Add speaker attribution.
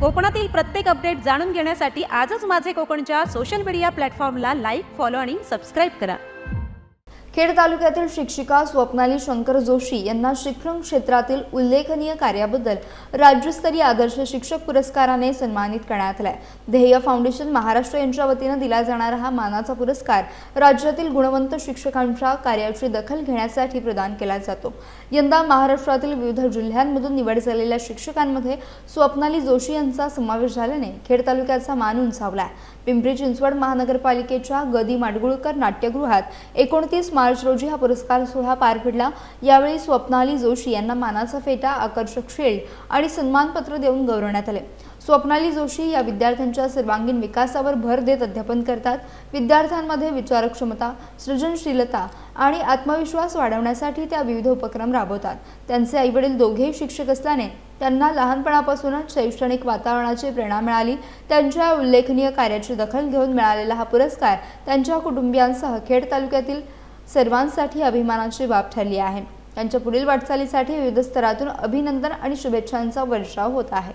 Speaker 1: कोकणातील प्रत्येक अपडेट जाणून घेण्यासाठी आजच माझे कोकणच्या सोशल मीडिया प्लॅटफॉर्मला लाईक, फॉलो आणि सबस्क्राईब करा।
Speaker 2: खेड तालुक्यातील शिक्षिका स्वप्नाली शंकर जोशी यांना शिक्षण क्षेत्रातील उल्लेखनीय कार्याबद्दल राज्यस्तरीय आदर्श शिक्षक पुरस्काराने सन्मानित करण्यात आले। ध्येय फाउंडेशन महाराष्ट्र यांच्या वतीने दिला जाणारा हा मानाचा पुरस्कार राज्यातील गुणवंत शिक्षकांच्या कार्याची दखल घेण्यासाठी प्रदान केला जातो। यंदा महाराष्ट्रातील विविध जिल्ह्यांमधून निवड झालेल्या शिक्षकांमध्ये स्वप्नाली जोशी यांचा समावेश झाल्याने खेड तालुक्याचा मान उंचावला आहे। पिंपरी चिंचवड महानगरपालिकेच्या गदी माडगुळकर नाट्यगृहात 29 मार्च रोजी हा पुरस्कार सोहळा पार पडला। यावेळी स्वप्नाली जोशी यांना मानाचा फेटा, आकर्षक शील्ड आणि सन्मानपत्र देऊन गौरवण्यात आले। स्वप्नाली जोशी या विद्यार्थ्यांच्या सर्वांगीण विकासावर भर देत अध्यापन करतात। विद्यार्थ्यांमध्ये विचारक्षमता, सृजनशीलता आणि आत्मविश्वास वाढवण्यासाठी त्या विविध उपक्रम राबवतात। त्यांचे आईवडील दोघेही शिक्षक असल्याने त्यांना लहानपणापासूनच शैक्षणिक वातावरणाची प्रेरणा मिळाली। त्यांच्या उल्लेखनीय कार्याची दखल घेऊन मिळालेला हा पुरस्कार त्यांच्या कुटुंबियांसह खेड तालुक्यातील सर्वांसाठी अभिमानाची बाब ठरली आहे। त्यांच्या पुढील वाटचालीसाठी विविध स्तरातून अभिनंदन आणि शुभेच्छांचा वर्षाव होत आहे।